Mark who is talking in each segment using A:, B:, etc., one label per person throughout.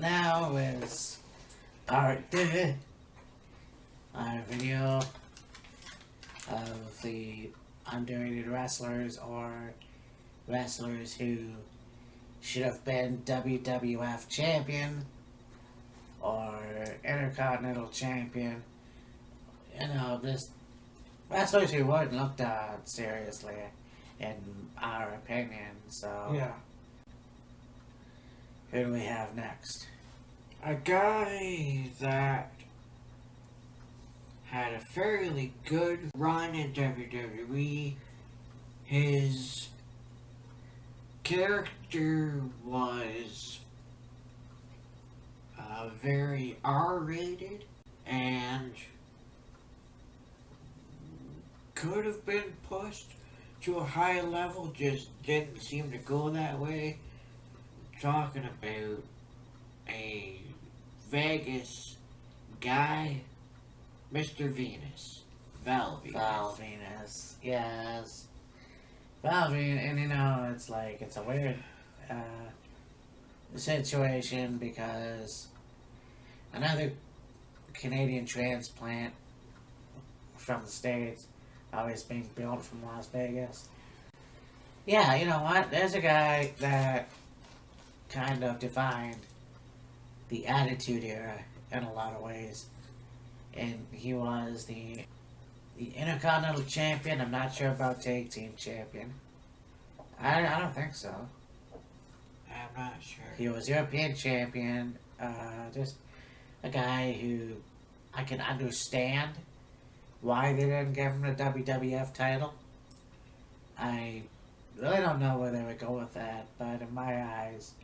A: Now is part 2 our video of the underrated wrestlers or wrestlers who should have been WWF champion or Intercontinental champion. You know, just wrestlers who weren't looked at seriously, in our opinion. So,
B: Yeah.
A: who do we have next?
B: A guy that had a fairly good run in WWE. His character was very R-rated and could have been pushed to a high level, just didn't seem to go that way. Talking about a Vegas guy, Mr. Venus. Val
A: Venus, yes. Val Venus, and you know, it's like, it's a weird situation because another Canadian transplant from the States, always being built from Las Vegas. Yeah, you know what? There's a guy that kind of defined the Attitude Era in a lot of ways. And he was the Intercontinental Champion. I'm not sure about Tag Team Champion. I don't think so.
B: I'm not sure.
A: He was European Champion. Just a guy who I can understand why they didn't give him the WWF title. I really don't know where they would go with that, but in my eyes,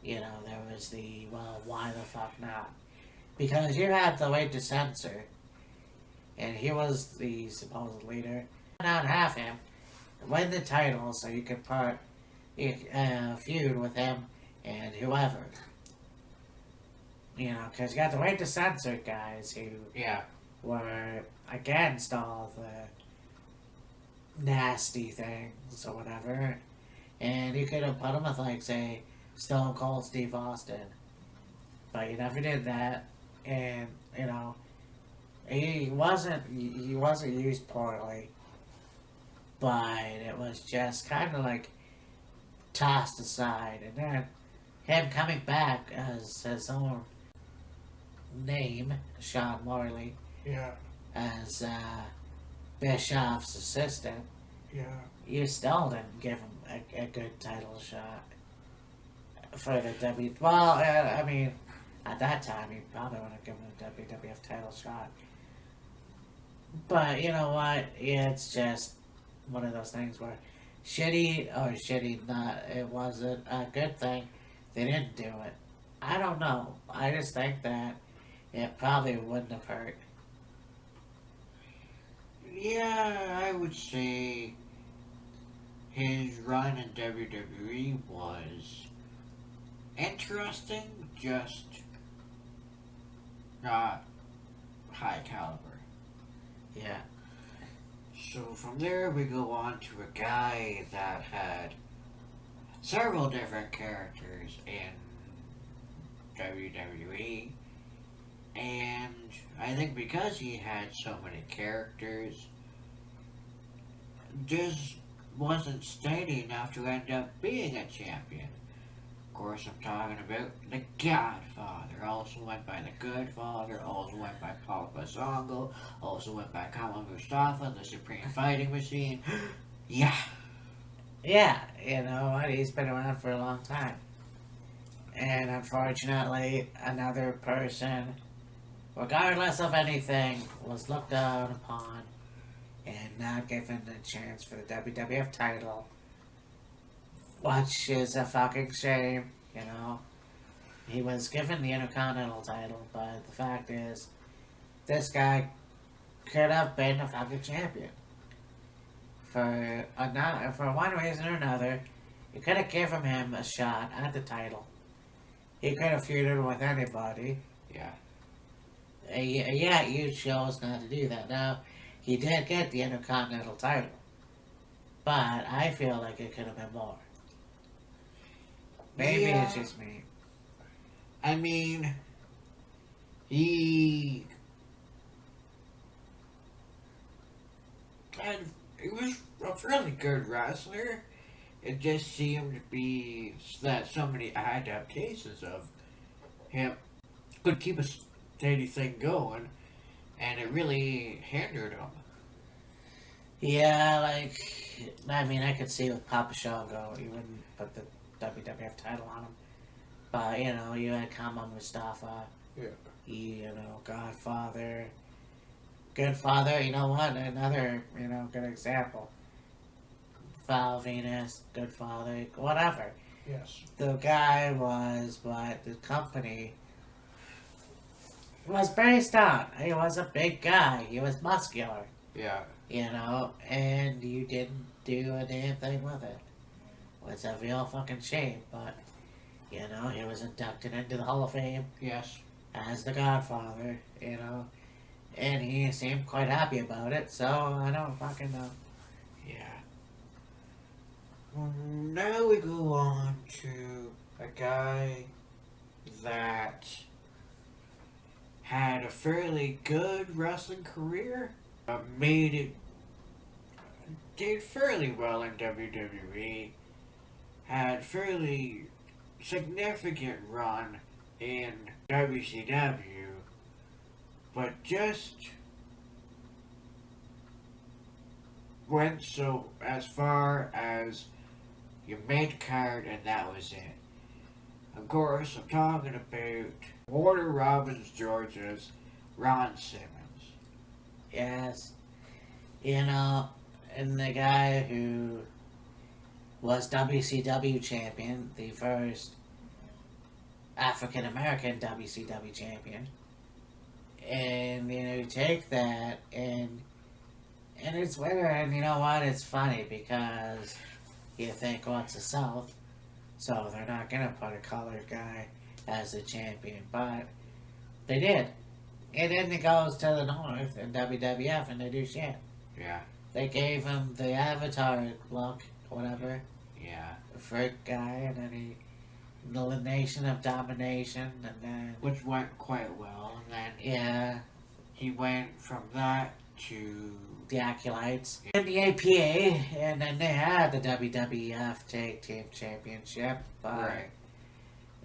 A: you know, there was the, well, why the fuck not? Because you had to wait to censor, and he was the supposed leader. Not have him win the title so you could put a feud with him and whoever. You know, because you got to wait to censor guys who were against all the nasty things or whatever. And you could have put him with, like, say, Stone Cold Steve Austin. But you never did that. And, you know, he wasn't used poorly. But it was just kind of like tossed aside. And then him coming back as his own name, Sean Morley, as Bischoff's assistant, you still didn't give him a good title shot for the Well, I mean, at that time, you probably would have given him a WWF title shot. But you know what? It's just one of those things where it wasn't a good thing. They didn't do it. I don't know. I just think that it probably wouldn't have hurt.
B: Yeah, I would say his run in WWE was interesting, just not high caliber.
A: Yeah.
B: So from there we go on to a guy that had several different characters in WWE, and I think because he had so many characters, just wasn't steady enough to end up being a champion. Of course, I'm talking about the Godfather. Also went by the Good Father. Also went by Paul Basongo. Also went by Kama Mustafa, the Supreme Fighting Machine. Yeah,
A: you know what? He's been around for a long time. And unfortunately, another person, regardless of anything, was looked down upon and not given a chance for the WWF title. Which is a fucking shame, you know. He was given the Intercontinental title, but the fact is, this guy could have been a fucking champion. For one reason or another, you could have given him a shot at the title. He could have feuded with anybody.
B: Yeah.
A: Yeah, you chose not to do that. Now, he did get the Intercontinental title, but I feel like it could have been more. Maybe
B: Yeah.
A: it's just me.
B: I mean, he he was a really good wrestler. It just seemed to be that so many adaptations of him could keep a steady thing going, and it really hindered him.
A: Yeah, like, I mean, I could see with Papa Shango, you wouldn't put the WWF title on him. But, you know, you had Kama Mustafa,
B: Yeah.
A: you know, Godfather, Good Father, you know what, another, you know, good example. Val Venus, Good Father, whatever.
B: Yes.
A: The guy was what the company was based on. He was a big guy, he was muscular.
B: Yeah.
A: You know, and you didn't do a damn thing with it. It's a real fucking shame, but, you know, he was inducted into the Hall of Fame
B: Yes.
A: as the Godfather, you know, and he seemed quite happy about it, so I don't fucking know.
B: Yeah. Now we go on to a guy that had a fairly good wrestling career, did fairly well in WWE, had fairly significant run in WCW, but just went so as far as your mid card, and that was it. Of course, I'm talking about Warner Robins, Georgia's Ron Simmons.
A: Yes. You know, and the guy who was WCW champion, the first African American WCW champion. And, you know, you take that and it's weird, and you know what, it's funny because you think, well, it's the South, so they're not gonna put a colored guy as the champion, but they did. And then it goes to the North in WWF and they do shit.
B: Yeah.
A: They gave him the Avatar look, whatever,
B: Yeah.
A: the Frick guy, and then the Nation of Domination, and then,
B: Which went quite well, and then
A: yeah,
B: he went from that to
A: the Acolytes, and the APA, and then they had the WWF Tag Team Championship, but
B: right.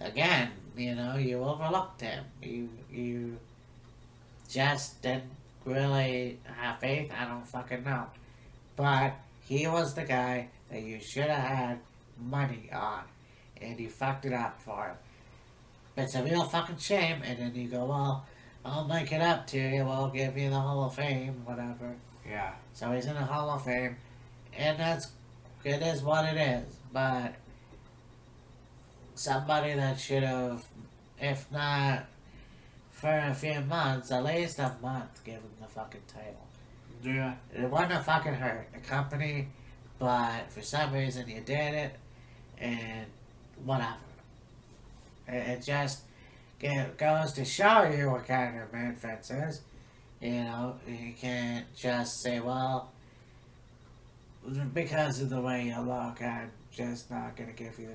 A: again, you know, you overlooked him. You just didn't really have faith. I don't fucking know. But he was the guy that you should have had money on, and you fucked it up for him. It's a real fucking shame, and then you go, well, I'll make it up to you, we'll give you the Hall of Fame, whatever.
B: Yeah.
A: So he's in the Hall of Fame, and it is what it is, but somebody that should have, if not for a few months, at least a month, give him the fucking title.
B: Yeah.
A: It wouldn't have fucking hurt the company, but for some reason you did it, and whatever. It just goes to show you what kind of man Vince is. You know, you can't just say, well, because of the way you look, I'm just not gonna give you the.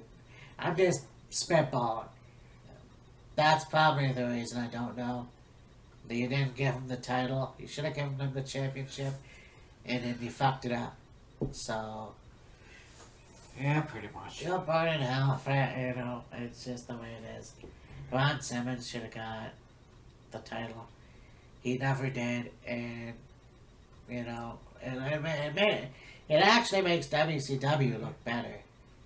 A: I'm just spitballing. That's probably the reason I don't know. That you didn't give him the title. You should have given him the championship, and then you fucked it up. So,
B: Yeah, pretty much.
A: you're born in hell, you know, it's just the way it is. Ron Simmons should have got the title. He never did, and, you know, and it actually makes WCW look better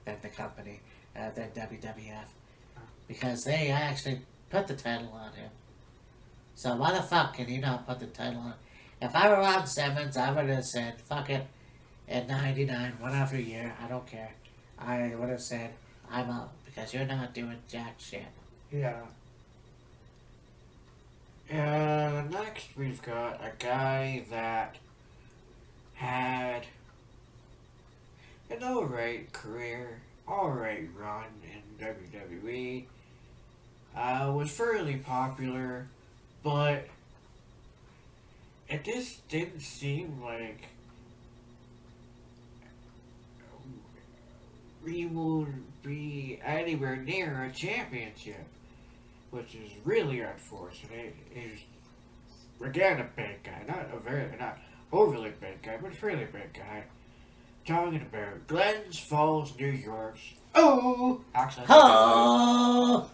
A: than the company, than WWF. Because they actually put the title on him. So why the fuck can you not put the title on? If I were Ron Simmons, I would have said, fuck it, at 99, whatever year, I don't care. I would have said, I'm out, because you're not doing jack shit.
B: Yeah. Next we've got a guy that had an alright career, alright run in WWE. Was fairly popular, but it just didn't seem like he would be anywhere near a championship, which is really unfortunate. He's again a big guy, not overly big guy, but a fairly big guy. Talking about Glens Falls, New York. Oh, actually,
A: Oh,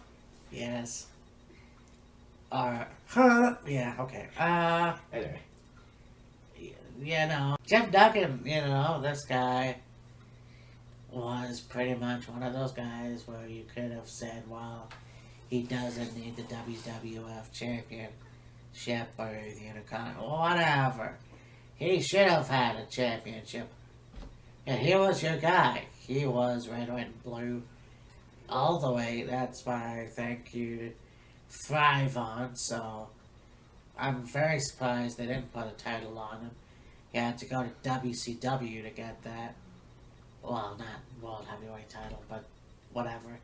A: yes. Yeah, okay.
B: anyway,
A: Jim Duggan, this guy was pretty much one of those guys where you could have said, well, he doesn't need the WWF championship or the Intercontinental, whatever. He should have had a championship. And he was your guy. He was red, white, and blue all the way. That's why I think you thrive on. So I'm very surprised they didn't put a title on him. He had to go to WCW to get that. Well, not World Heavyweight title, but whatever.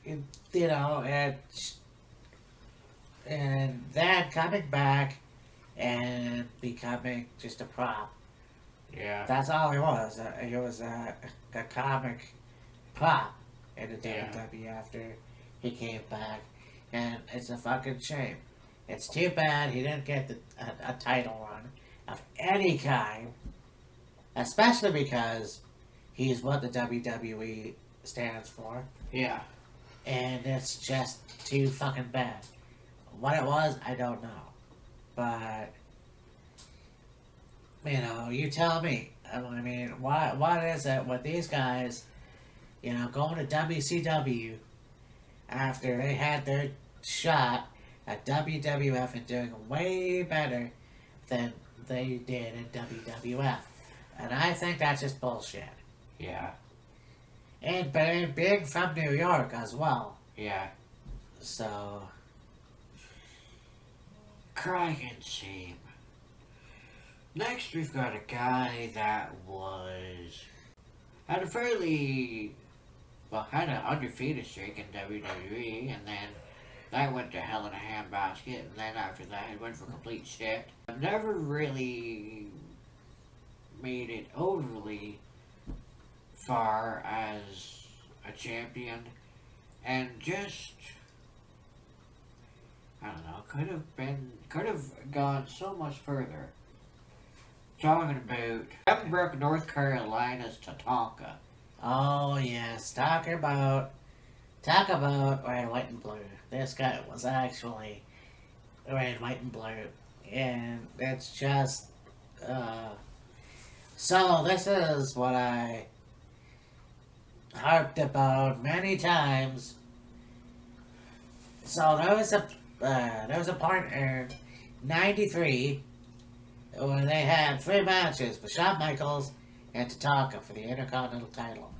A: And then coming back and becoming just a prop.
B: yeah,
A: That's all he was. He was a comic prop in the WWE after he came back. And it's a fucking shame. It's too bad he didn't get a title run of any kind. Especially because he's what the WWE stands for.
B: yeah.
A: And it's just too fucking bad. What it was, I don't know. But you tell me. I mean, what is it with these guys, going to WCW after they had their shot at WWF and doing way better than they did in WWF? And I think that's just bullshit.
B: Yeah,
A: And being from New York as well.
B: yeah.
A: So,
B: Crying shame. Next, we've got a guy that had a fairly, had an undefeated streak in WWE, and then that went to Hell in a Handbasket, and then after that it went for complete shit. Never really made it overly far as a champion, and just, I don't know, could have gone so much further. Talking about Pembroke, North Carolina's Tatanka.
A: oh yes, talk about red, white, and blue. This guy was actually red, white, and blue, and it's just so this is what I harped about many times. So there was a part in '93 where they had 3 matches with Shawn Michaels and Tatanka for the Intercontinental title.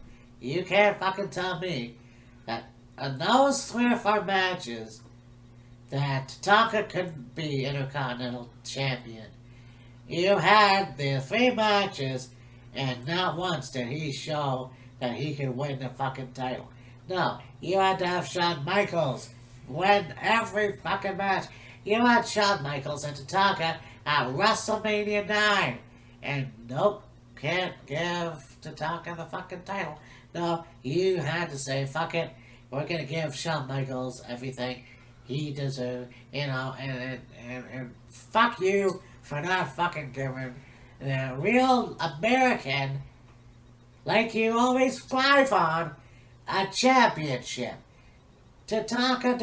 A: You can't fucking tell me that in those 3 or 4 matches that Tatanka couldn't be Intercontinental champion. You had the 3 matches and not once did he show that he could win the fucking title. No, you had to have Shawn Michaels win every fucking match. You had Shawn Michaels and Tatanka at WrestleMania 9. And nope, can't give Tatanka the fucking title. No, you had to say, fuck it, we're gonna give Shawn Michaels everything he deserves, and fuck you for not fucking giving the real American, like you always strive on, a championship. Tatanka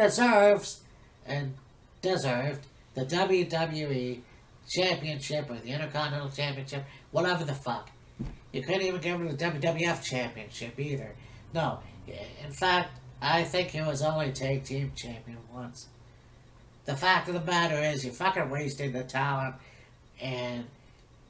A: deserved the WWE Championship or the Intercontinental Championship, whatever the fuck. You couldn't even give him the WWF Championship either. No, in fact, I think he was only tag team champion once. The fact of the matter is, you fucking wasted the talent, and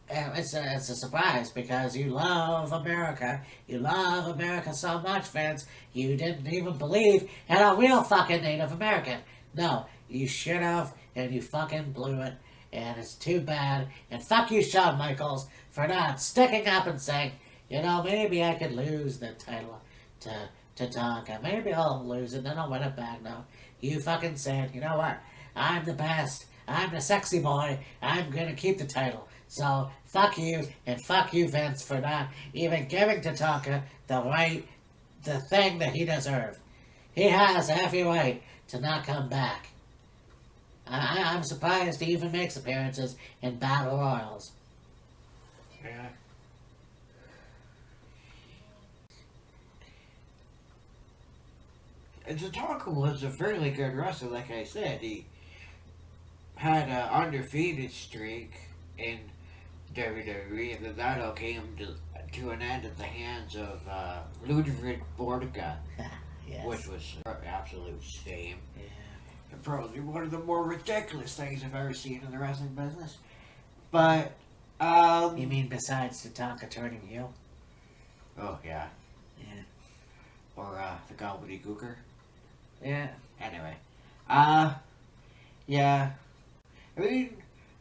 A: it's a surprise because you love America. You love America so much, Vince. You didn't even believe in a real fucking Native American. No, you should have and you fucking blew it, and it's too bad. And fuck you, Shawn Michaels, for not sticking up and saying, you know, maybe I could lose the title to Tonka. Maybe I'll lose it, then I'll win it back. No, you fucking said, you know what? I'm the best. I'm the sexy boy. I'm gonna keep the title. So fuck you, and fuck you, Vince, for not even giving to Tonka the thing that he deserved. He has every right to not come back. I'm surprised he even makes appearances in battle royals.
B: Yeah. And Tatanka was a fairly good wrestler, like I said. He had an undefeated streak in WWE, and then that all came to an end at the hands of Ludwig Borga,
A: Yes.
B: which was an absolute shame.
A: Yeah.
B: And probably one of the more ridiculous things I've ever seen in the wrestling business. But,
A: You mean besides Tatanka turning heel?
B: oh, yeah.
A: Yeah.
B: Or, the Gobbledygooker.
A: Yeah.
B: Anyway. Yeah. I mean,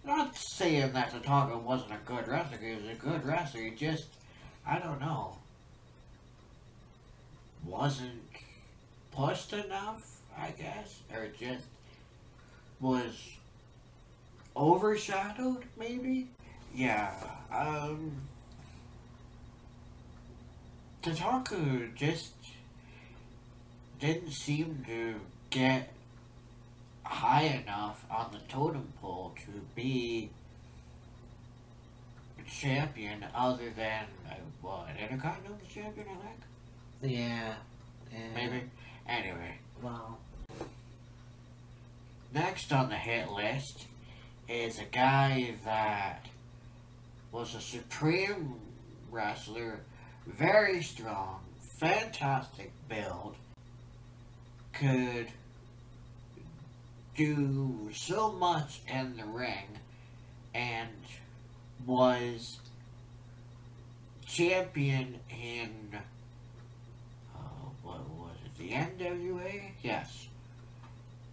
B: not saying that Tatanka wasn't a good wrestler. He was a good wrestler. He just, I don't know, wasn't pushed enough, I guess. Or just was overshadowed, maybe? Yeah. Tatanka just didn't seem to get high enough on the totem pole to be a champion other than, what, Intercontinental champion, I think?
A: Yeah.
B: Maybe? Anyway.
A: Well.
B: Next on the hit list is a guy that was a supreme wrestler, very strong, fantastic build, could do so much in the ring, and was champion in, what was it, the NWA? Yes.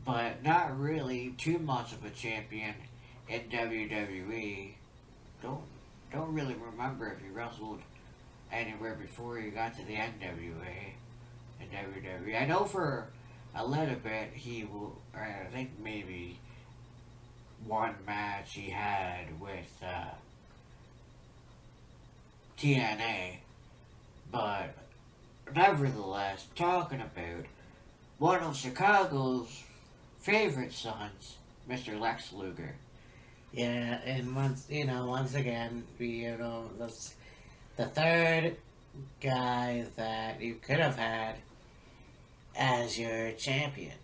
B: But not really too much of a champion in WWE. Don't really remember if he wrestled anywhere before he got to the NWA and WWE. I know for a little bit he will, or I think maybe one match he had with TNA, but nevertheless, talking about one of Chicago's favorite sons, Mr. Lex Luger.
A: Yeah, and once again, that's the third guy that you could have had as your champion.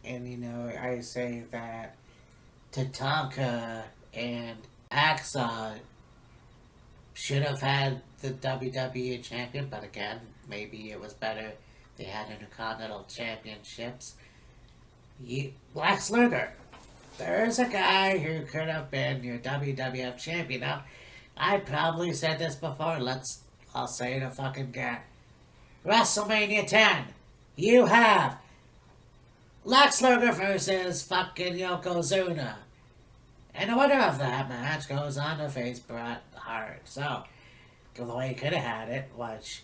A: And, I say that Tatanka and Axon should have had the WWE champion, but again, maybe it was better they had Intercontinental Championships. Lex Luger. There's a guy who could have been your WWF champion. Now, I probably said this before. I'll say it fucking again. WrestleMania 10. You have Lex Luger versus fucking Yokozuna. And the winner of that match goes on to face Bret Hart. So, the way he could have had it, which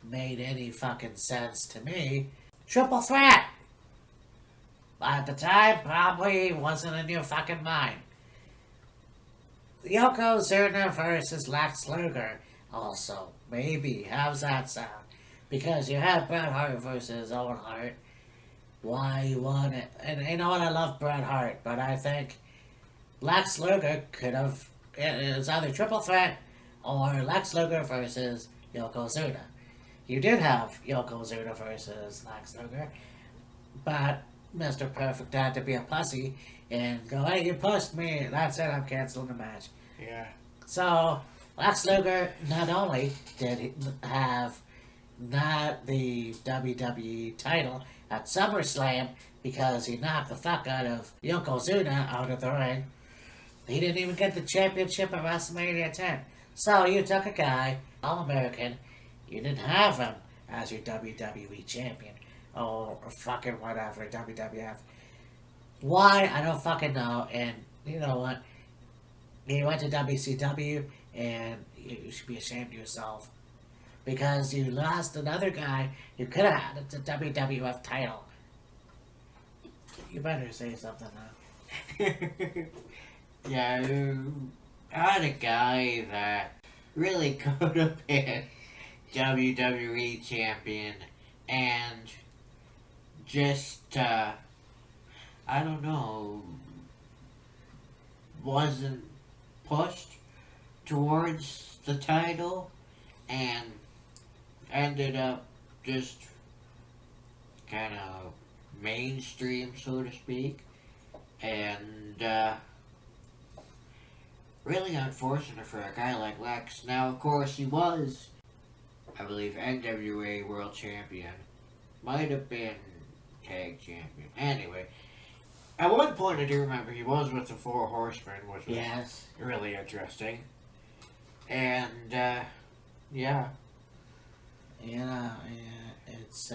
A: made any fucking sense to me, triple threat. At the time, probably wasn't in your fucking mind. Yokozuna versus Lex Luger. Also, maybe. How's that sound? Because you have Bret Hart versus Owen Hart. Why you want it? And you know what? I love Bret Hart, but I think Lex Luger could have. It was either triple threat or Lex Luger versus Yokozuna. You did have Yokozuna versus Lex Luger, but Mr. Perfect had to be a pussy and go, hey, you pushed me. That's it. I'm canceling the match.
B: Yeah.
A: So, Lex Luger not only did he have not the WWE title at SummerSlam because he knocked the fuck out of Yokozuna out of the ring, he didn't even get the championship at WrestleMania 10. So, you took a guy, All-American, you didn't have him as your WWE champion. Or fucking whatever, WWF. Why? I don't fucking know. And you know what? You went to WCW, and you should be ashamed of yourself because you lost another guy you could have had the WWF title. You better say something now.
B: Yeah, you had a guy that really could have been WWE champion and just, I don't know, wasn't pushed towards the title and ended up just kind of mainstream, so to speak. And, really unfortunate for a guy like Lex. Now, of course, he was, I believe, NWA World Champion. Might have been Tag Champion. Anyway, at one point I do remember he was with the Four Horsemen, which was
A: Yes.
B: really interesting. And, yeah.
A: You know, it's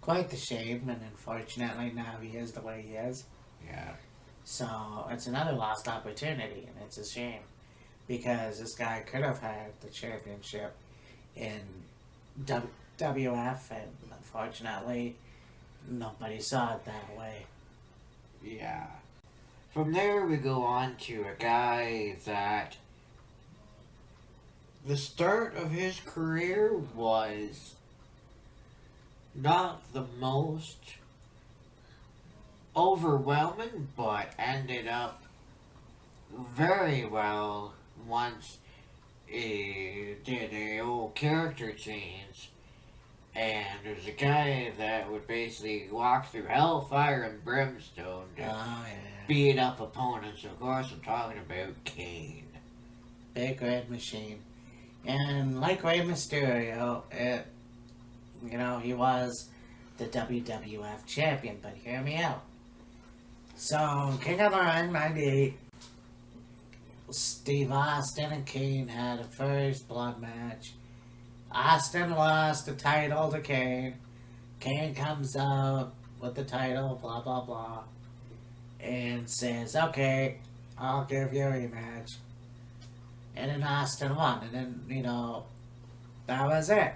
A: quite the shame, and unfortunately now he is the way he is.
B: Yeah.
A: So it's another lost opportunity, and it's a shame because this guy could have had the championship in WWF, and unfortunately nobody saw it that way.
B: Yeah. From there, we go on to a guy that the start of his career was not the most overwhelming, but ended up very well once he did a old character change. And there's a guy that would basically walk through hellfire and brimstone
A: Oh
B: to
A: yeah,
B: beat up opponents. Of course, I'm talking about Kane.
A: big red machine, and like Rey Mysterio, he was the WWF champion. But hear me out. So King of the Ring '98. Steve Austin and Kane had a first blood match. Austin lost the title to Kane. Kane comes out with the title, blah blah blah, and says, "Okay, I'll give you a rematch." And then Austin won, and then that was it.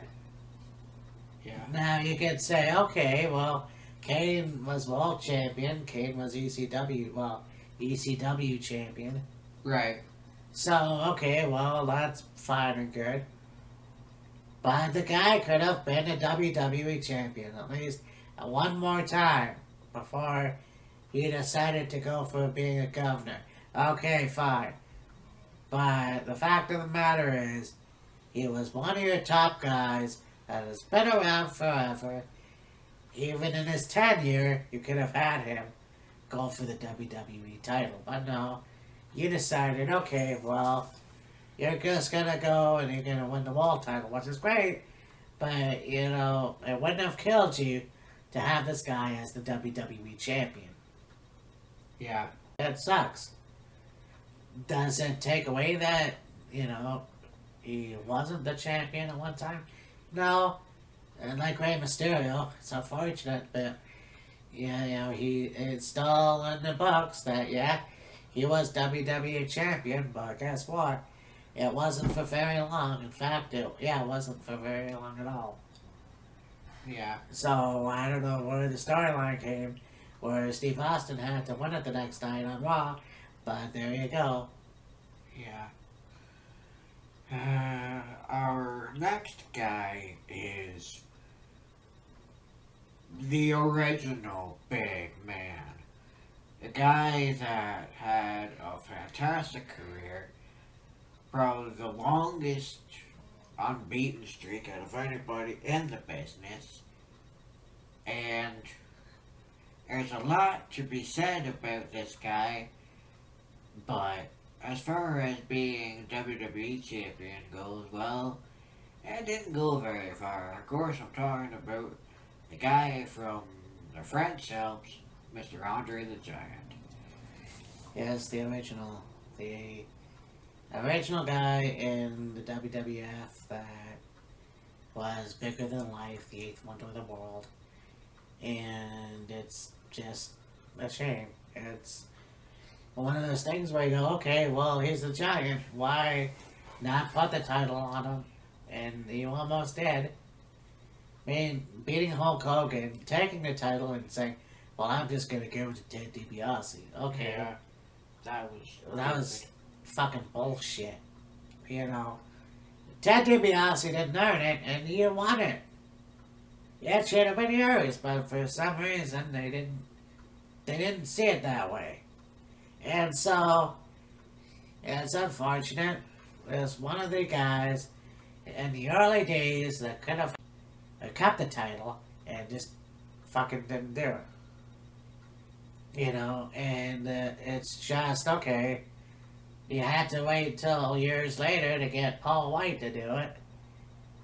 B: Yeah.
A: Now you could say, okay, well, Kane was world champion. Kane was ECW champion.
B: Right.
A: So, okay, well, that's fine and good. But the guy could have been a WWE champion at least one more time before he decided to go for being a governor. Okay, fine. But the fact of the matter is, he was one of your top guys that has been around forever. Even in his tenure, you could have had him go for the WWE title. But no, you decided, okay, well, you're just gonna go and you're gonna win the world title, which is great. But, it wouldn't have killed you to have this guy as the WWE champion.
B: Yeah.
A: That sucks. Does it take away that, he wasn't the champion at one time? No. And like Rey Mysterio, it's unfortunate, but, it's still in the books that, he was WWE champion, but guess what? It wasn't for very long. In fact, it wasn't for very long at all.
B: Yeah.
A: So, I don't know where the storyline came, where Steve Austin had to win it the next night on Raw, but there you go.
B: Yeah. Our next guy is the original big man. A guy that had a fantastic career, probably the longest unbeaten streak out of anybody in the business. And there's a lot to be said about this guy, but as far as being WWE champion goes, well, it didn't go very far. Of course, I'm talking about the guy from the French Alps, Mr. Andre the Giant.
A: Yes, the original. The original guy in the WWF that was bigger than life, the eighth wonder of the world. And it's just a shame. It's one of those things where you go, okay, well, he's a giant. Why not put the title on him? And you almost did. I mean, beating Hulk Hogan, taking the title and saying, well, I'm just going to give it to Ted DiBiase. Okay.
B: Yeah,
A: That was fucking bullshit. You know, Ted DiBiase didn't earn it, and you won it. Yeah, it should have been yours, but for some reason they didn't see it that way. And so, it's unfortunate. There's one of the guys in the early days that could have kept the title and just fucking didn't do it. You know, and it's just, okay, you had to wait till years later to get Paul White to do it.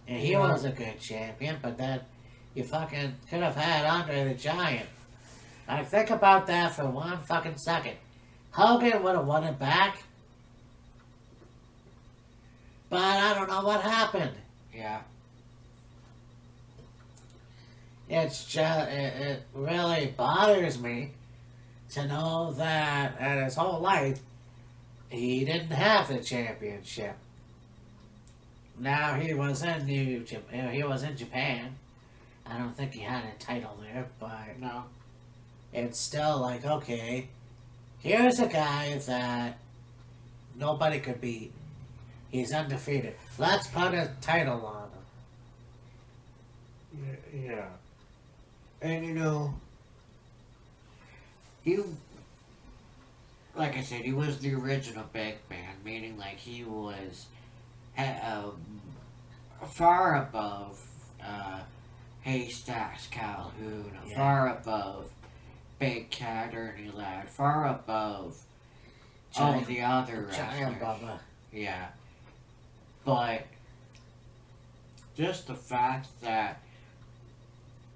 A: And he was a good champion, but then you fucking could have had Andre the Giant. Like, think about that for one fucking second. Hogan would have won it back, but I don't know what happened.
B: Yeah.
A: It's just, it really bothers me to know that in his whole life, he didn't have the championship. Now he was in Japan. I don't think he had a title there, but
B: No.
A: it's still like, okay, here's a guy that nobody could beat. He's undefeated. Let's put a title on him.
B: Yeah. And you know, he, like I said, he was the original big man, meaning like he was far above Haystacks Calhoun, far above Big Cat Ernie Ladd, far above all the other
A: Giant
B: wrestlers.
A: Bubba.
B: Yeah. But just the fact that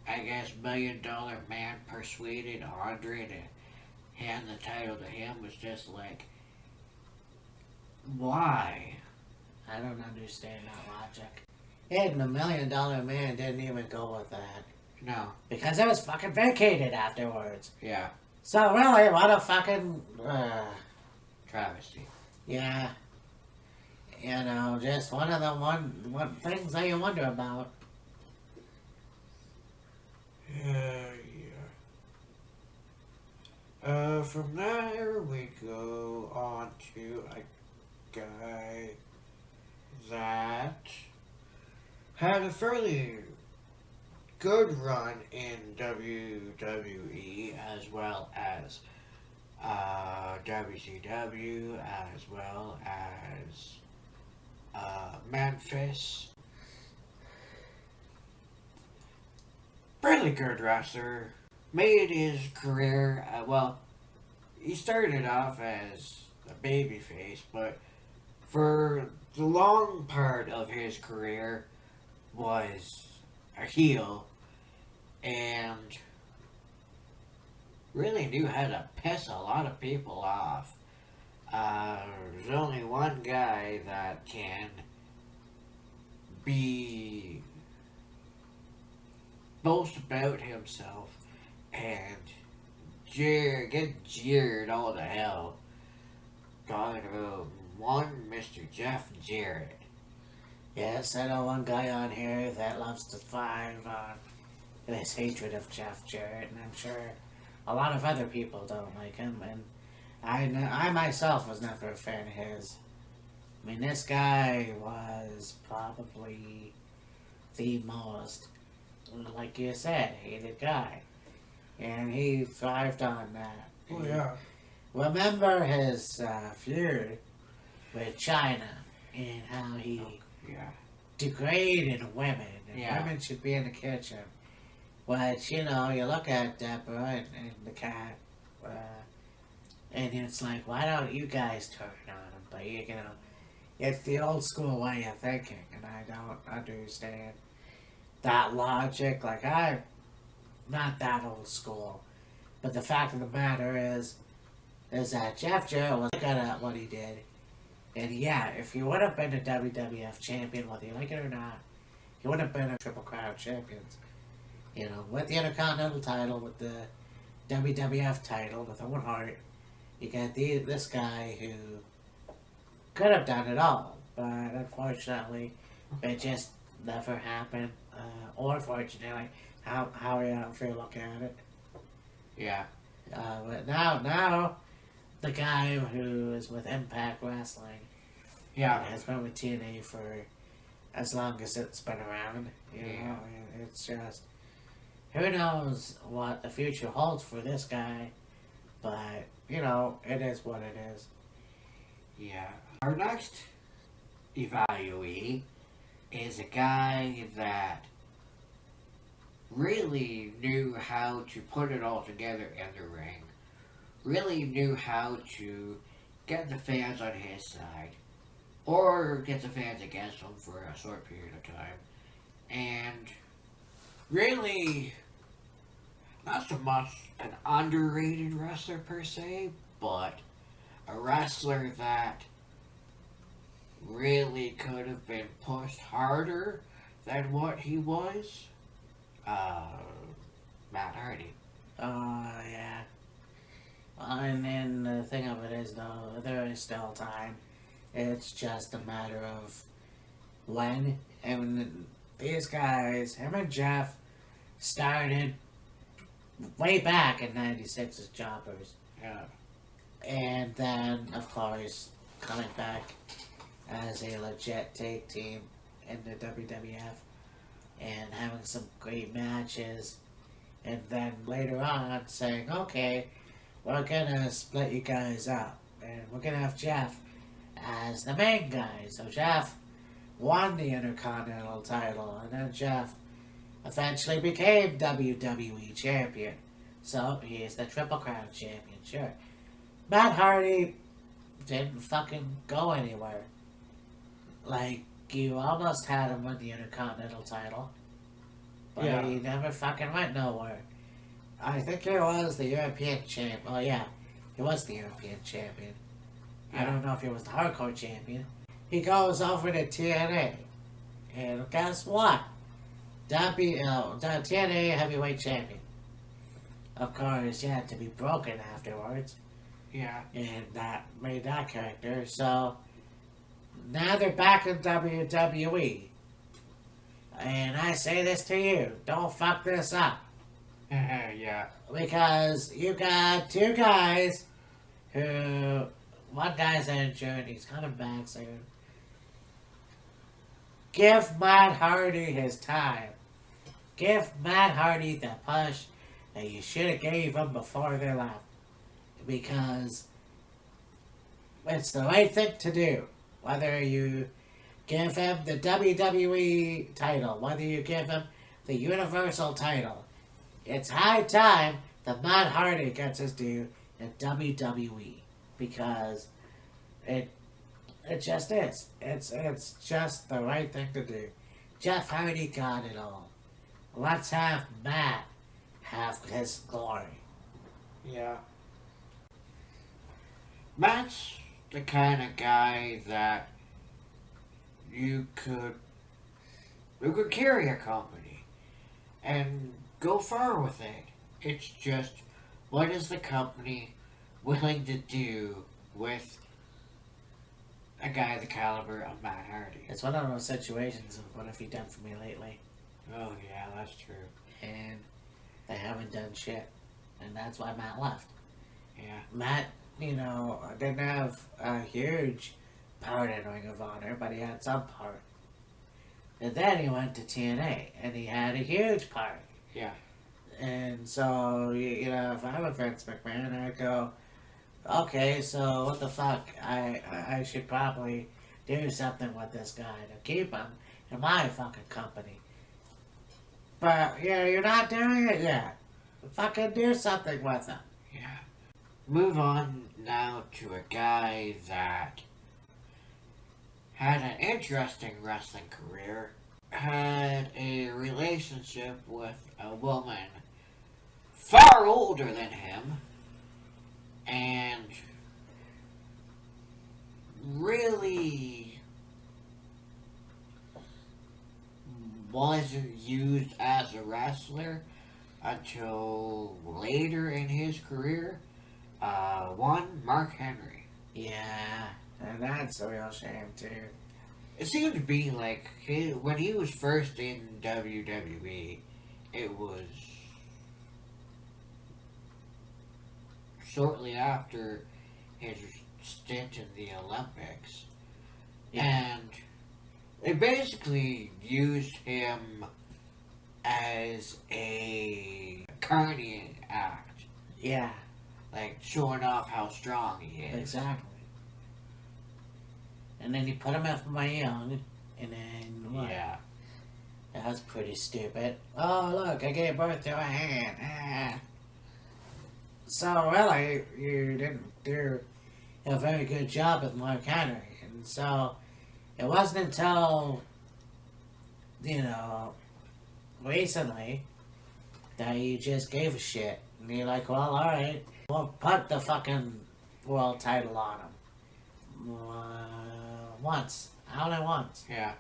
B: I guess $1 Million Man persuaded Andre to hand the title to him was just like, why?
A: I don't understand that logic. And the $1 Million Man didn't even go with that.
B: No.
A: Because it was fucking vacated afterwards.
B: Yeah.
A: So really, what a fucking,
B: Travesty.
A: yeah. You know, just one of the one things that you wonder about.
B: From there we go on to a guy that had a fairly good run in WWE as well as WCW as well as Memphis. Really good wrestler. Made his career, he started off as a babyface, but for the long part of his career was a heel and really knew how to piss a lot of people off. There's only one guy that can boast about himself and get jeered all to hell. Talking about one Mr. Jeff Jarrett.
A: Yes, I know one guy on here that loves to thrive on his hatred of Jeff Jarrett, and I'm sure a lot of other people don't like him, and I myself was never a fan of his. I mean, this guy was probably the most, like you said, hated guy. And he thrived on that.
B: Oh, yeah.
A: Remember his feud with China and how he degraded women and women should be in the kitchen. But, you know, you look at Deborah and the cat, and it's like, why don't you guys turn on him? But, you know, it's the old school way of thinking, and I don't understand that logic. Like, I'm not that old school. But the fact of the matter is that Jeff Jarrett was good at what he did. And yeah, if he would have been a WWF champion, whether you like it or not, he would have been a Triple Crown champion. You know, with the Intercontinental title, with the WWF title with Owen Hart. You got this guy who could have done it all, but unfortunately, it just never happened. Or fortunately, if you look at it.
B: Yeah.
A: But now, the guy who is with Impact Wrestling, has been with TNA for as long as it's been around. You know, and it's just, who knows what the future holds for this guy, but it is what it is.
B: Yeah. Our next evaluee is a guy that really knew how to put it all together in the ring, really knew how to get the fans on his side, or get the fans against him for a short period of time, and really not so much an underrated wrestler per se, but a wrestler that really could have been pushed harder than what he was. Matt Hardy.
A: Yeah. And then the thing of it is, though, there is still time. It's just a matter of when. And these guys, him and Jeff, started way back in '96 as jobbers.
B: Yeah.
A: And then, of course, coming back as a legit tag team in the WWF and having some great matches. And then later on saying, okay, we're gonna split you guys up. And we're gonna have Jeff as the main guy. So Jeff won the Intercontinental title. And then Jeff eventually became WWE champion. So he is the Triple Crown champion, sure. Matt Hardy didn't fucking go anywhere. Like, you almost had him win the Intercontinental title. But he never fucking went nowhere. I think he was the European champ. Oh yeah, he was the European champion. I don't know if he was the hardcore champion. He goes over to TNA. And guess what? TNA heavyweight champion. Of course, he had to be broken afterwards.
B: Yeah.
A: And that made that character. So now they're back in WWE. And I say this to you, don't fuck this up.
B: Yeah.
A: Because you got two guys who, one guy's injured, he's coming back soon. Give Matt Hardy his time. Give Matt Hardy the push that you should have gave him before they left. Because it's the right thing to do. Whether you give him the WWE title, whether you give him the Universal title, it's high time that Matt Hardy gets his due in WWE. Because it just is. It's just the right thing to do. Jeff Hardy got it all. Let's have Matt have his glory.
B: Yeah. Matt's the kind of guy that you could carry a company and go far with it. It's just, what is the company willing to do with a guy the caliber of Matt Hardy?
A: It's one of those situations of what have you done for me lately?
B: Oh yeah, that's true.
A: And they haven't done shit. And that's why Matt left.
B: Yeah.
A: Matt, didn't have a huge part in Ring of Honor, but he had some part. And then he went to TNA, and he had a huge part.
B: Yeah.
A: And so, if I'm a Vince McMahon, I'd go, okay, so what the fuck? I should probably do something with this guy to keep him in my fucking company. But, you're not doing it yet. Fucking do something with him.
B: Yeah. Move on now to a guy that had an interesting wrestling career, had a relationship with a woman far older than him, and really wasn't used as a wrestler, until later in his career. One, Mark Henry.
A: Yeah, and that's a real shame too.
B: It seemed to be like when he was first in WWE, it was shortly after his stint in the Olympics.
A: Yeah.
B: And they basically used him as a carnying act,
A: Yeah,
B: like showing off how strong he is.
A: exactly. And then you put him up my young, and then what?
B: Yeah.
A: That was pretty stupid. Oh, look, I gave birth to a hand. Ah. So, really, you didn't do a very good job with Mark Henry. And so, it wasn't until, recently that you just gave a shit. And you're like, well, alright, we'll put the fucking world title on him. Once. Only once.
B: Yeah.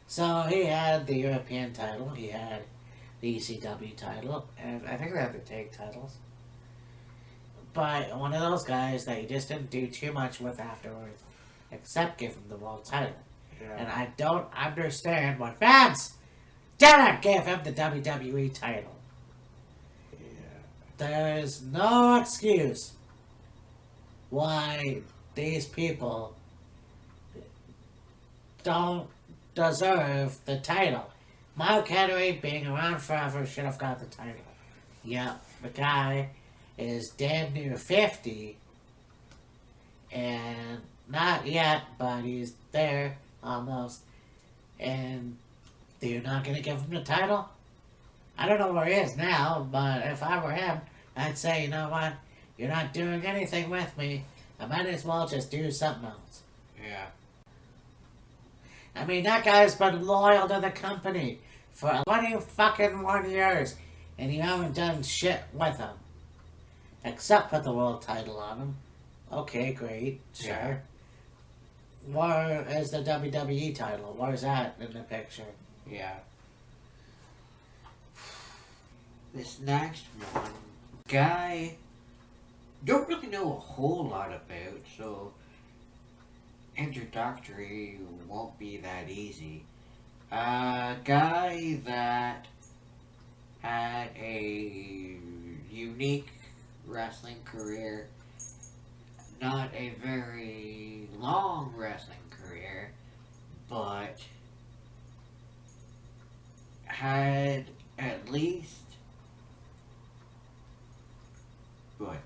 A: So he had the European title, he had the ECW title, and I think they had the tag titles. But one of those guys that you just didn't do too much with afterwards, except give him the world title.
B: Yeah.
A: And I don't understand why fans didn't give him the WWE title. There is no excuse why these people don't deserve the title. Mark Henry, being around forever, should have got the title. Yep, the guy is damn near 50, and not yet, but he's there, almost. And you're not going to give him the title? I don't know where he is now, but if I were him, I'd say, you know what? You're not doing anything with me. I might as well just do something else.
B: Yeah.
A: I mean, that guy's been loyal to the company for 20 fucking 1 years, and you haven't done shit with him. Except put the world title on him. Okay, great, sure.
B: Yeah.
A: Where is the WWE title? Where's that in the picture?
B: Yeah. This next one, guy, don't really know a whole lot about, so introductory won't be that easy. Guy that had a unique wrestling career, not a very long wrestling career, but had at least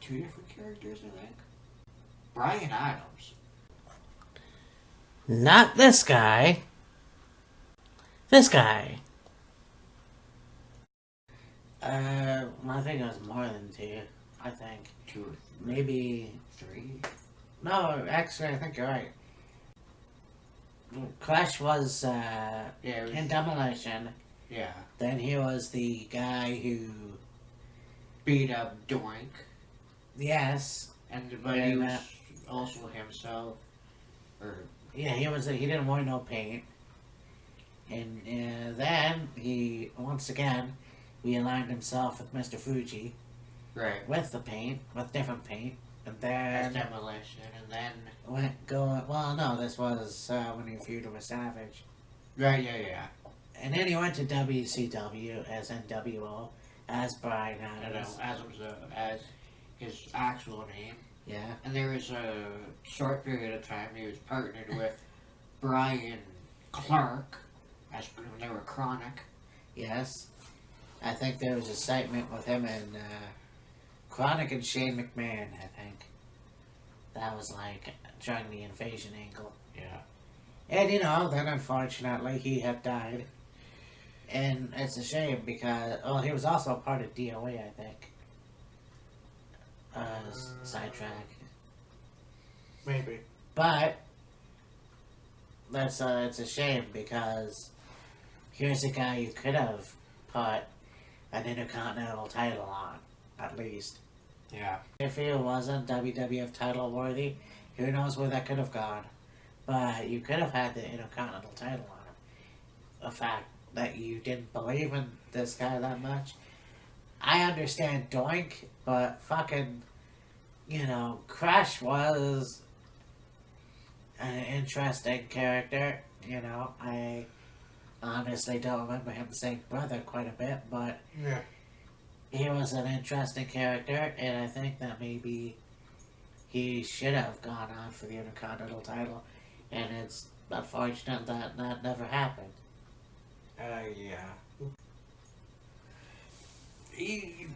B: two different characters, I think. Brian Adams.
A: Not this guy. This guy. I think it was more than two. I think.
B: Two or
A: Maybe.
B: three.
A: No, actually, I think you're right. Crash was,
B: Yeah, it was,
A: in Demolition.
B: yeah.
A: Then he was the guy who.
B: Beat up Doink.
A: Yes.
B: But he
A: And,
B: was also himself. Or,
A: Yeah, he didn't wear no paint. And then he, once again, realigned himself with Mr. Fuji
B: right.
A: with the paint, with different paint. And
B: As
A: then
B: Demolition, and then.
A: well, no, this was when he feuded with Savage.
B: Right, yeah.
A: And then he went to WCW as NWO, as Brian
B: I know,
A: Adams.
B: as his actual name.
A: Yeah.
B: And there was a short period of time he was partnered with Brian Clark, as when they were Chronic.
A: Yes. I think there was a segment with him and Chronic and Shane McMahon, I think. That was like during the invasion angle.
B: Yeah.
A: And then unfortunately he had died. And it's a shame because, he was also a part of DOA, I think. Sidetrack.
B: Maybe.
A: But it's a shame because here's a guy you could have put an Intercontinental title on, at least.
B: Yeah.
A: If it wasn't WWF title worthy, who knows where that could have gone. But you could have had the Intercontinental title on him. The fact that you didn't believe in this guy that much, I understand Doink, but fucking, Crush was an interesting character. I honestly don't remember him saying brother quite a bit, but
B: Yeah.
A: he was an interesting character, and I think that maybe he should have gone on for the Intercontinental title, and it's unfortunate that that never happened.
B: Yeah. He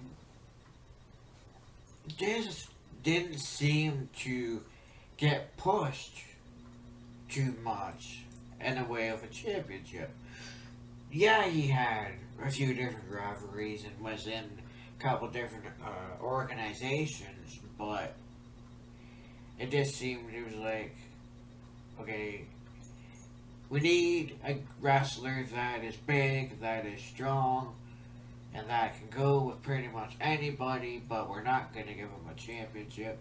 B: just didn't seem to get pushed too much in the way of a championship. Yeah, he had a few different rivalries and was in a couple different organizations, but it just seemed it was like, okay, we need a wrestler that is big, that is strong, and that can go with pretty much anybody, but we're not going to give him a championship.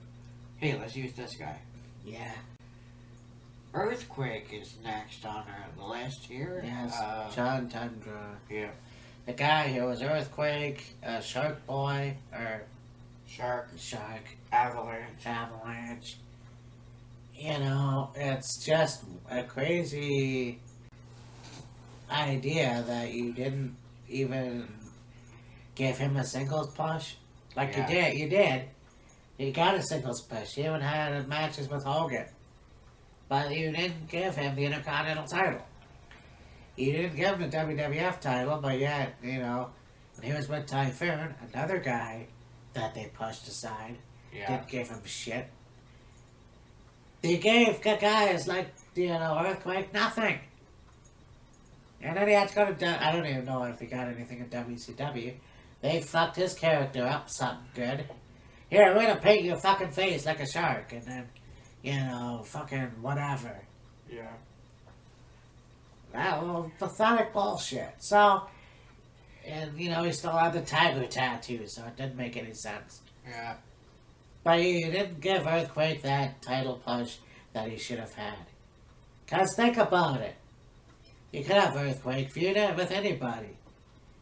B: Hey, let's use this guy.
A: Yeah.
B: Earthquake is next on the list here.
A: Yes. John Tundra.
B: Yeah.
A: The guy who was Earthquake, Shark Boy, or
B: Shark.
A: Avalanche. It's just a crazy idea that you didn't even give him a singles push. Like
B: Yeah.
A: you did. You got a singles push. You even had matches with Hogan. But you didn't give him the Intercontinental title. You didn't give him the WWF title, but yet, when he was with Typhoon, another guy that they pushed aside,
B: Yeah.
A: didn't give him shit. They gave guys like, Earthquake nothing. And then he had to go to, I don't even know if he got anything in WCW. They fucked his character up something good. Here, we're gonna paint your fucking face like a shark, and then, fucking whatever.
B: Yeah.
A: That was pathetic bullshit. So, and, he still had the tiger tattoo, so it didn't make any sense.
B: Yeah.
A: But you didn't give Earthquake that title push that he should have had. Because think about it. You could have Earthquake feud it with anybody.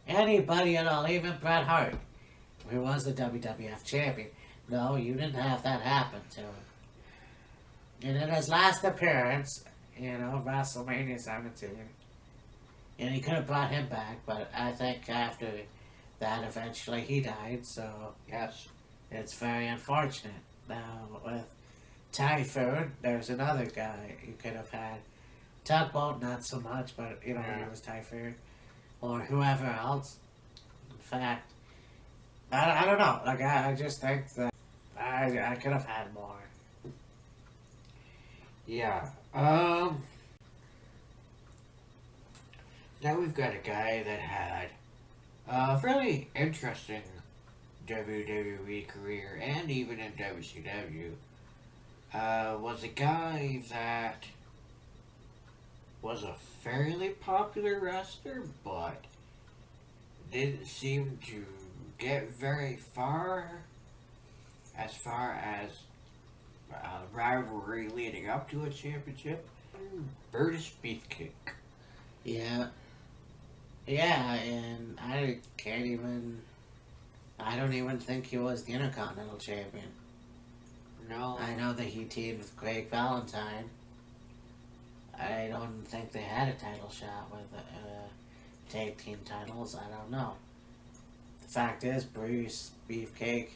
A: Anybody at all, even Bret Hart, who was the WWF champion. No, you didn't have that happen to him. And in his last appearance, WrestleMania 17, and he could have brought him back, but I think after that, eventually he died, so
B: Yes.
A: it's very unfortunate. Now, with Typhoon, there's another guy you could have had. Tugboat, not so much, but,
B: Yeah.
A: it was Typhoon. Or whoever else. In fact, I don't know. Like, I just think that I could have had more.
B: Yeah. Now we've got a guy that had a fairly interesting WWE career and even in WCW. Was a guy that was a fairly popular wrestler, but didn't seem to get very far as rivalry leading up to a championship. Brutus Beefcake.
A: Yeah. Yeah, and I don't even think he was the Intercontinental Champion.
B: No.
A: I know that he teamed with Craig Valentine. I don't think they had a title shot with tag team titles. I don't know. The fact is, Bruce Beefcake,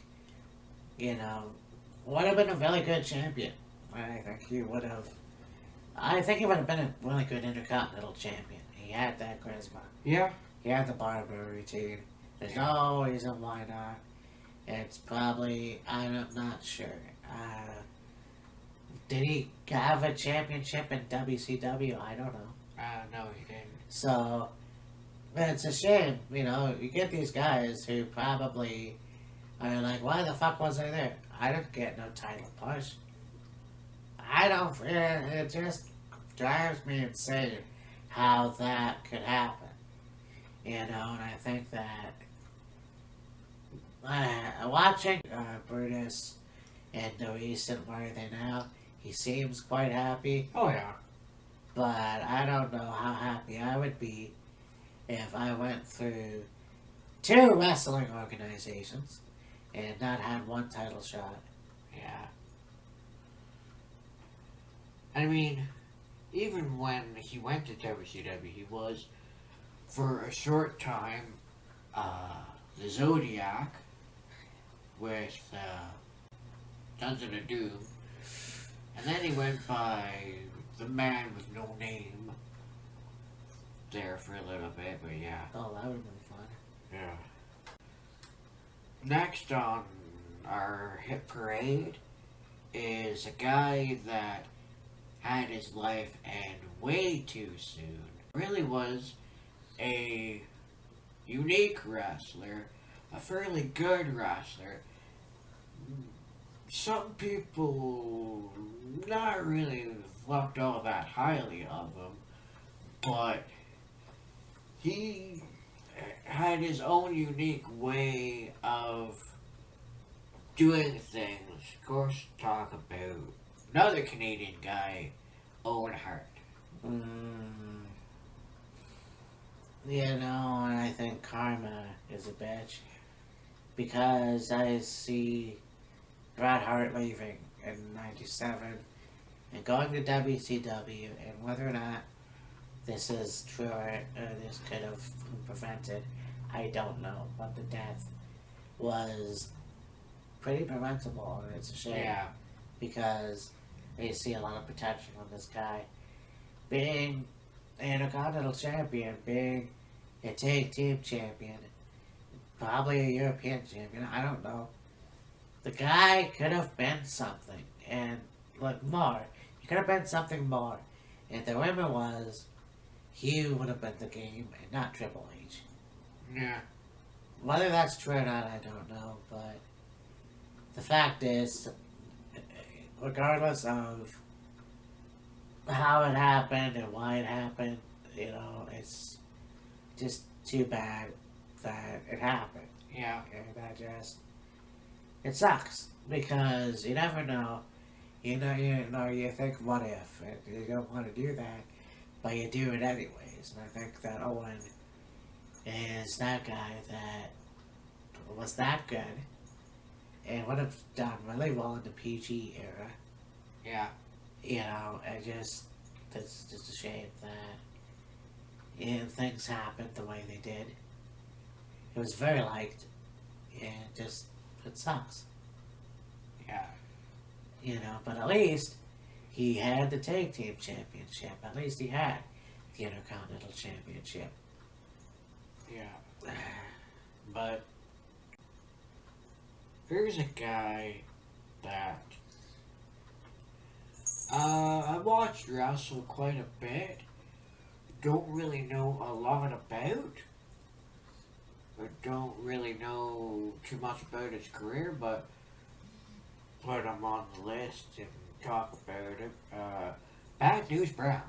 A: would have been a really good champion. I think he would have. I think he would have been a really good Intercontinental Champion. He had that charisma.
B: Yeah.
A: He had the barber routine. There's no reason why not. It's probably, I'm not sure. Did he have a championship in WCW? I don't know.
B: No, he didn't.
A: So, it's a shame, you get these guys who probably are like, why the fuck was I there? I didn't get no title push. It just drives me insane how that could happen. And I think that watching Brutus in the recent Where Are They Now, he seems quite happy,
B: Oh, yeah.
A: but I don't know how happy I would be if I went through two wrestling organizations and not had one title shot.
B: Yeah. I mean, even when he went to WCW, he was, for a short time, the Zodiac with Dungeon of Doom. And then he went by the Man with No Name there for a little bit, but yeah.
A: Oh, that would have been fun.
B: Yeah. Next on our hit parade is a guy that had his life end way too soon. Really was a unique wrestler, a fairly good wrestler. Some people not really looked all that highly of him, but he had his own unique way of doing things. Of course, talk about another Canadian guy, Owen Hart.
A: You know, and I think karma is a bitch. Because I see Bret Hart leaving in '97 and going to WCW, and whether or not this is true or this could have been prevented, I don't know. But the death was pretty preventable, and it's a shame.
B: Yeah.
A: Because they see a lot of potential in this guy. Being an Intercontinental Champion, being a Tag Team Champion, probably a European Champion, I don't know. The guy could have been something, and like more. He could have been something more. And the rumor was he would have been the game and not Triple H.
B: Yeah.
A: Whether that's true or not, I don't know, but the fact is, regardless of how it happened and why it happened, you know, it's just too bad that it happened.
B: Yeah.
A: And it sucks because you never know. You think, what if? And you don't want to do that, but you do it anyways. And I think that Owen is that guy that was that good and would have done really well in the PG era.
B: Yeah.
A: You know, it's just a shame that things happened the way they did. It was very liked, and it sucks.
B: Yeah.
A: You know, but at least he had the Tag Team Championship. At least he had the Intercontinental Championship.
B: Yeah. But here's a guy that I watched wrestle quite a bit. Don't really know a lot about. I don't really know too much about his career, but put him on the list and talk about it. Bad News Brown.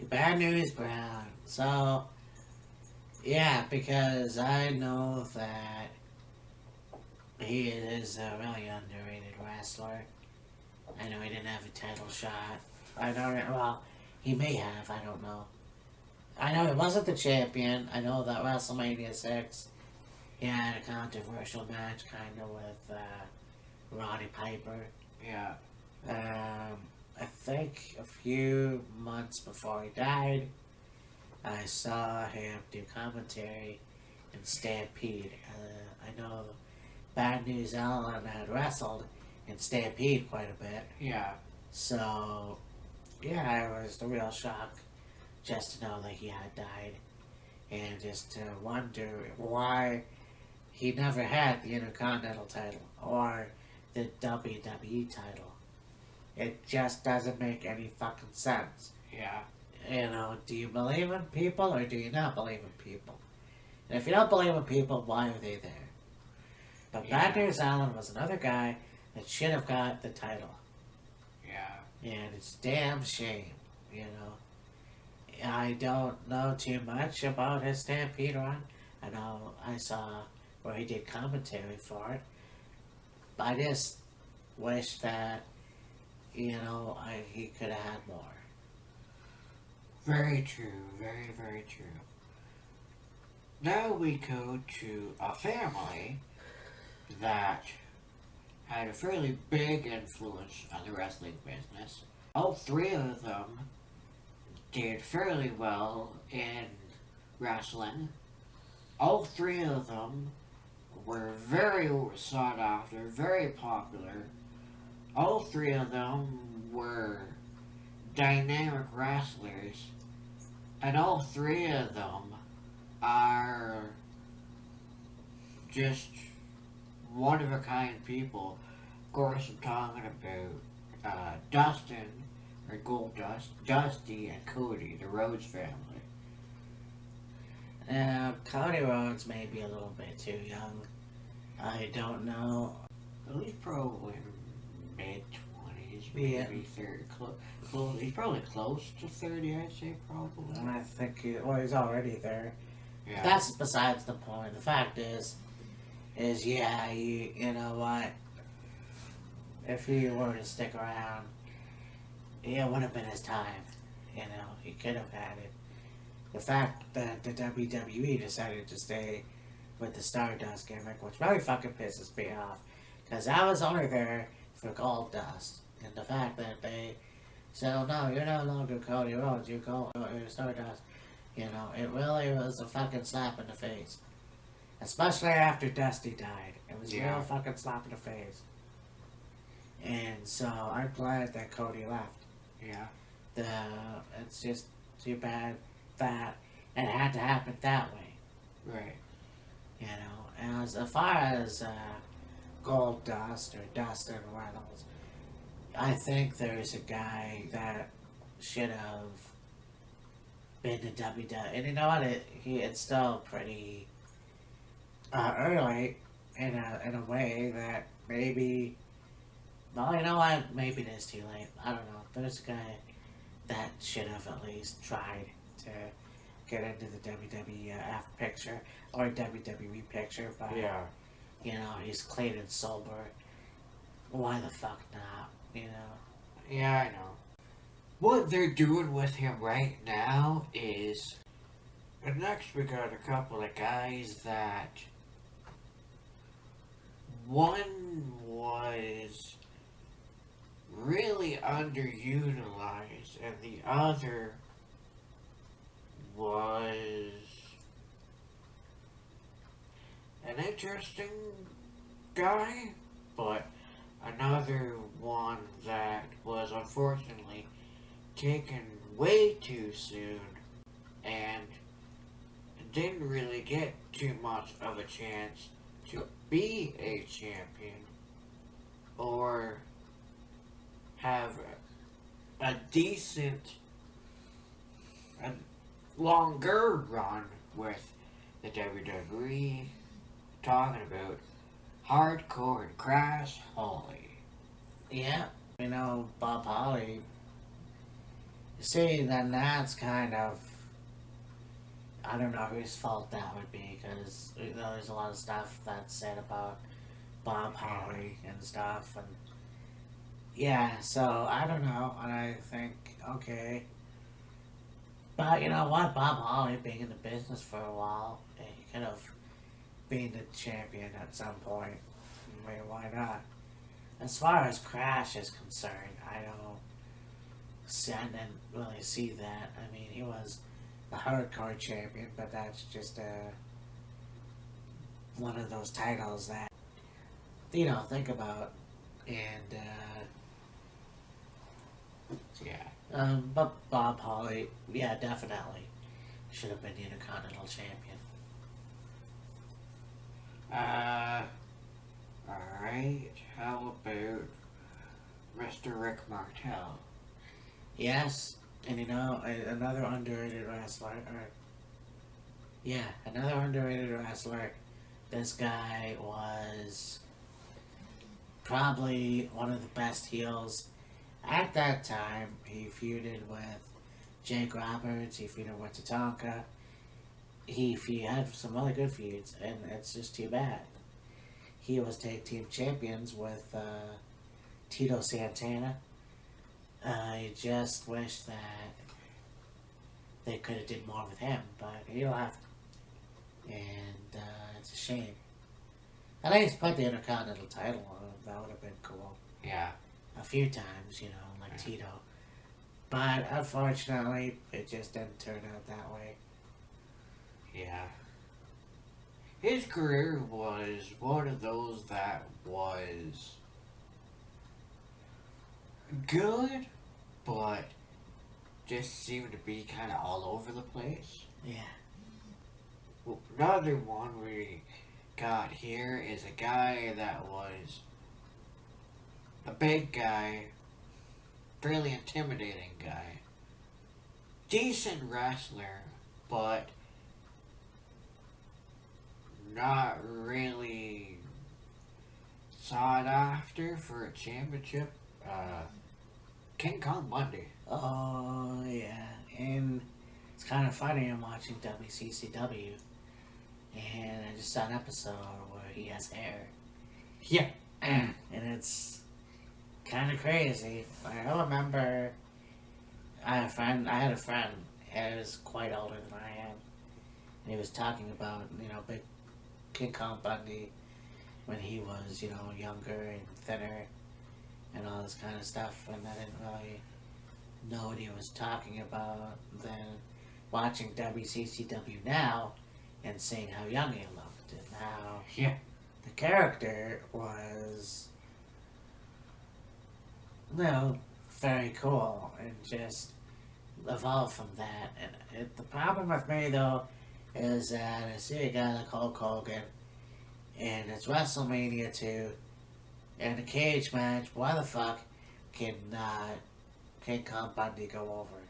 A: Bad News Brown. So, yeah, because I know that he is a really underrated wrestler. I know he didn't have a title shot. I don't. Well, he may have. I don't know. I know he wasn't the champion. I know that WrestleMania 6, he had a controversial match, kind of with Roddy Piper.
B: Yeah.
A: I think a few months before he died, I saw him do commentary in Stampede. I know Bad News Allen had wrestled in Stampede quite a bit.
B: Yeah.
A: So, yeah, it was a real shock just to know that he had died. And just to wonder why he never had the Intercontinental title or the WWE title. It just doesn't make any fucking sense.
B: Yeah.
A: You know, do you believe in people or do you not believe in people? And if you don't believe in people, why are they there? But
B: Yeah.
A: Bad News Allen was another guy that should have got the title.
B: Yeah.
A: And it's a damn shame, you know. I don't know too much about his Stampede run. I know I saw where he did commentary for it. But I just wish that, you know, he could have had more.
B: Very true. Very, very true. Now we go to a family that had a fairly big influence on the wrestling business. All three of them did fairly well in wrestling. All three of them were very sought after, very popular. All three of them were dynamic wrestlers, and all three of them are just one of a kind people. Of course, I'm talking about Dustin, or Gold Dust, Dusty, and Cody, the Rhodes family.
A: Cody Rhodes may be a little bit too young. I don't know.
B: He's probably mid 20s,
A: Yeah.
B: maybe 30. He's probably close to 30, I'd say, probably.
A: I think he's already there.
B: Yeah.
A: That's besides the point. The fact is yeah, you know what? If he were to stick around, it would have been his time. You know, he could have had it. The fact that the WWE decided to stay with the Stardust gimmick, which really fucking pisses me off, because I was only there for Gold Dust, and the fact that they said, no, you're no longer Cody Rhodes, you're Stardust, you know, it really was a fucking slap in the face. Especially after Dusty died. It was a real fucking slap in the face. And so I'm glad that Cody left.
B: Yeah.
A: It's just too bad that it had to happen that way.
B: Right.
A: You know, as far as Gold Dust or Dustin Reynolds, I think there's a guy that should have been to WWE. And you know what? It's still pretty early in a way that maybe. Well, you know what? Maybe it is too late. I don't know. There's a guy that should have at least tried to get into the WWF picture or WWE picture, but you know, he's clean and sober. Why the fuck not? You know?
B: Yeah, I know. What they're doing with him right now is. And next we got a couple of guys that. One was really underutilized, and the other was an interesting guy, but another one that was unfortunately taken way too soon and didn't really get too much of a chance to be a champion or have a decent, a longer run with the WWE. Talking about Hardcore and Crash Holly.
A: Yeah, you know, Bob Holly. See, then that's kind of, I don't know whose fault that would be, because you know, there's a lot of stuff that's said about Bob Holly and stuff, and yeah, so I don't know, and I think, okay, but you know what, Bob Holly being in the business for a while, he could have been the champion at some point. I mean, why not? As far as Crash is concerned, I didn't really see that. I mean, he was the hardcore champion, but that's just one of those titles that you know, think about. And but Bob Holly, yeah, definitely should have been the Intercontinental Champion.
B: Alright, how about Mr. Rick Martel?
A: Yes, and you know, another underrated wrestler, another underrated wrestler. This guy was probably one of the best heels at that time. He feuded with Jake Roberts, he feuded with Tatanka, he had some really good feuds, and it's just too bad. He was tag team champions with Tito Santana. I just wish that they could have did more with him, but he left. and it's a shame. At least put the Intercontinental title on him. That would have been cool.
B: Yeah.
A: A few times, you know, like
B: Yeah.
A: Tito. But unfortunately, it just didn't turn out that way.
B: Yeah. His career was one of those that was good, but just seemed to be kind of all over the place.
A: Yeah.
B: Well, another one we got here is a guy that was a big guy, fairly intimidating guy, decent wrestler, but not really sought after for a championship. King Kong Bundy.
A: Oh, yeah. And it's kind of funny. I'm watching WCCW, and I just saw an episode where he has hair.
B: Yeah.
A: And it's kind of crazy. Like, I remember I had a friend who was quite older than I am, and he was talking about, you know, big King Kong Bundy when he was, you know, younger and thinner and all this kind of stuff, and I didn't really know what he was talking about. Then watching WCCW now and seeing how young he looked and how
B: Yeah.
A: the character was, you know, very cool and just evolved from that. And the problem with me though is that I see a guy like Hulk Hogan and it's WrestleMania 2 and a cage match. Why the fuck can King Kong Bundy go over?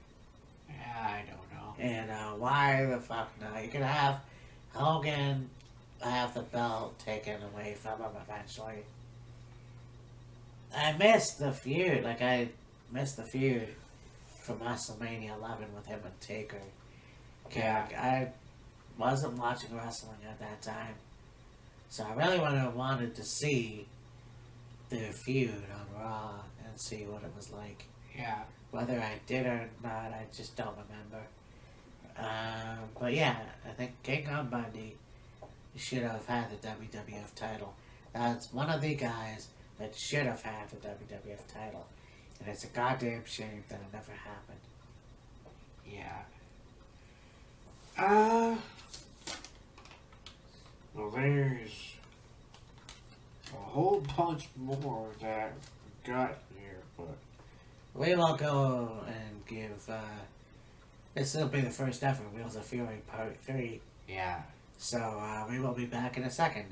B: Yeah, I don't know.
A: And why the fuck not? You could have Hogan have the belt taken away from him eventually. I missed the feud. Like, I missed the feud from WrestleMania 11 with him and Taker.
B: Yeah.
A: I wasn't watching wrestling at that time. So I really wanted to see their feud on Raw and see what it was like.
B: Yeah.
A: Whether I did or not, I just don't remember. But yeah, I think King Kong Bundy should have had the WWF title. That's one of the guys that should have had the WWF title. And it's a goddamn shame that it never happened.
B: Yeah. Well, there's a whole bunch more that got here, but
A: We will go and give, this will be the first ever Wheels of Fury Part 3.
B: yeah.
A: So we will be back in a second.